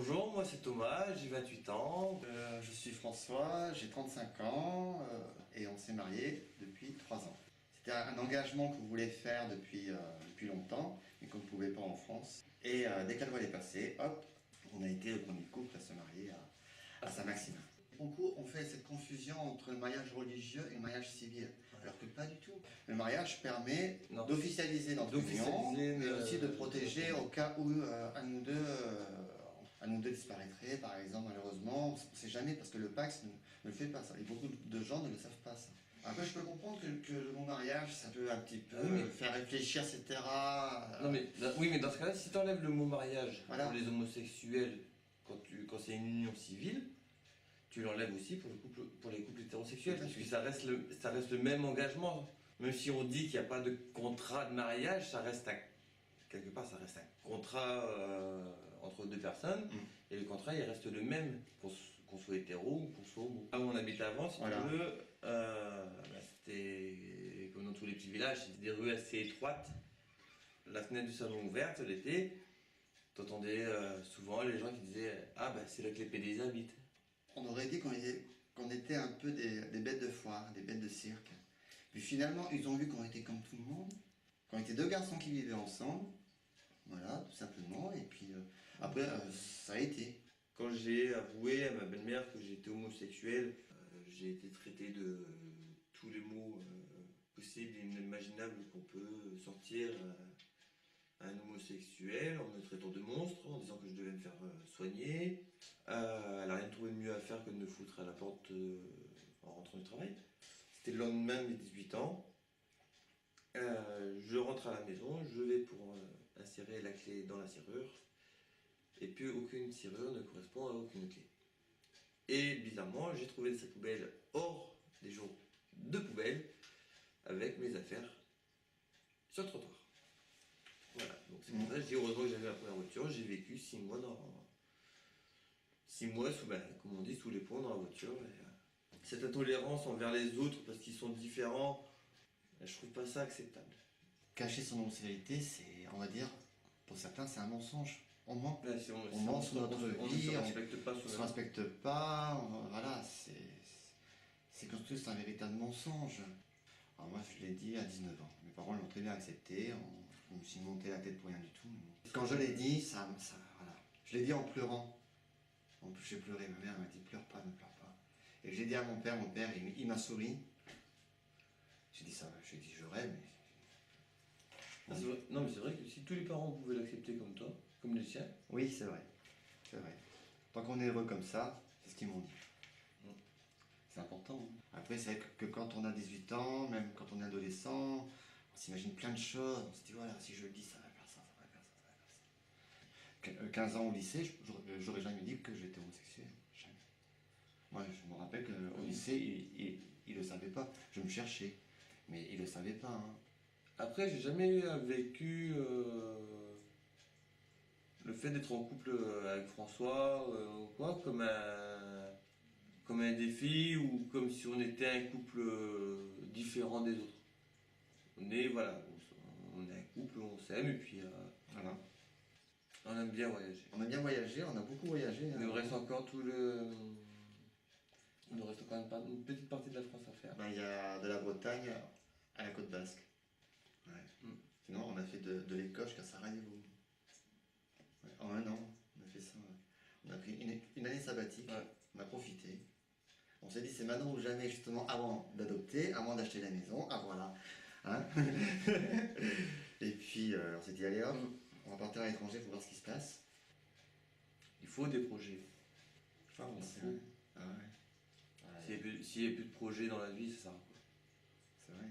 Bonjour, moi c'est Thomas, j'ai 28 ans. Je suis François, j'ai 35 ans et on s'est mariés depuis 3 ans. C'était un engagement qu'on voulait faire depuis longtemps, mais qu'on ne pouvait pas en France. Et dès que la loi est passée, hop, on a été le premier couple à se marier à Saint-Maximin. En cours, on fait cette confusion entre le mariage religieux et le mariage civil, alors que pas du tout. Le mariage permet d'officialiser notre union, mais aussi de protéger au cas où un ou deux disparaîtrait, par exemple, malheureusement. On ne sait jamais, parce que le Pacs ne le fait pas ça. Et beaucoup de gens ne le savent pas ça. Après, je peux comprendre que le bon mariage, ça peut un petit peu faire réfléchir, etc. Non, mais, oui, mais dans ce cas-là, si tu enlèves le mot mariage Voilà. pour les homosexuels, quand c'est une union civile, tu l'enlèves aussi pour les couples hétérosexuels, parce que ça reste le même engagement. Même si on dit qu'il n'y a pas de contrat de mariage, quelque part, ça reste un contrat entre deux personnes, et le contrat, il reste le même, qu'on soit hétéro ou qu'on soit homo. Là où on habitait avant, si tu veux, c'était comme dans tous les petits villages, c'était des rues assez étroites, la fenêtre du salon ouverte l'été, t'entendais souvent les gens qui disaient « Ah bah c'est là que les PD habitent ». On aurait dit qu'on était un peu des bêtes de foire, des bêtes de cirque. Puis finalement, ils ont vu qu'on était comme tout le monde, qu'on était deux garçons qui vivaient ensemble, voilà, tout simplement, et puis après, ça a été. Quand j'ai avoué à ma belle-mère que j'étais homosexuel, j'ai été traité de tous les mots possibles et inimaginables qu'on peut sortir à un homosexuel, en me traitant de monstre, en disant que je devais me faire soigner. Elle n'a rien trouvé de mieux à faire que de me foutre à la porte en rentrant du travail. C'était le lendemain de mes 18 ans. Je rentre à la maison, je vais pour insérer la clé dans la serrure. Et puis aucune serrure ne correspond à aucune clé. Et bizarrement, j'ai trouvé cette poubelle hors des jours de poubelle avec mes affaires sur le trottoir. Voilà, donc c'est pour ça que je dis heureusement que j'avais la première voiture, j'ai vécu 6 mois comme on dit, sous les ponts dans la voiture. Et, cette intolérance envers les autres parce qu'ils sont différents, je trouve pas ça acceptable. Cacher son homosexualité, c'est, on va dire, pour certains, c'est un mensonge. On ment. Là, On ment sur notre vie, on ne se respecte pas. On ne se respecte pas, voilà, c'est construit sur un véritable mensonge. Alors moi, je l'ai dit à 19 ans. Mes parents l'ont très bien accepté, on me suis monté la tête pour rien du tout. Mais bon. Quand je l'ai dit, voilà. Je l'ai dit en pleurant. En plus, j'ai pleuré, ma mère m'a dit, pleure pas, ne pleure pas. Et j'ai dit à mon père, il m'a souri. J'ai dit ça, j'ai dit je rêve, mais... Non mais c'est vrai que si tous les parents pouvaient l'accepter comme toi, comme les siens... Oui, c'est vrai. C'est vrai. Tant qu'on est heureux comme ça, c'est ce qu'ils m'ont dit. C'est important. Hein. Après, c'est vrai que quand on a 18 ans, même quand on est adolescent, on s'imagine plein de choses. On se dit, voilà, si je le dis, ça va faire ça, ça va faire ça, ça va faire ça. 15 ans au lycée, j'aurais jamais dit que j'étais homosexuel. Jamais. Moi, je me rappelle qu'au lycée, il le savait pas. Je me cherchais. Mais il le savait pas. Hein. Après, j'ai jamais vécu le fait d'être en couple avec François ou quoi comme un défi ou comme si on était un couple différent des autres. On est un couple, on s'aime et puis Voilà. on aime bien voyager. On a bien voyagé, on a beaucoup voyagé. Il nous reste encore il nous reste quand même une petite partie de la France à faire. Ben, il y a de la Bretagne à la côte basque. Ouais. Sinon, on a fait de l'Écosse jusqu'à Sarajevo. Ouais. En un an, on a fait ça. Ouais. On a pris une année sabbatique, on a profité. On s'est dit, c'est maintenant ou jamais, justement, avant d'adopter, avant d'acheter la maison. Ah voilà. Hein. Et puis, on s'est dit, allez hop, on va partir à l'étranger pour voir ce qui se passe. Il faut des projets. Ah ouais. S'il n'y a plus de projets dans la vie, ça sert à quoi? C'est vrai.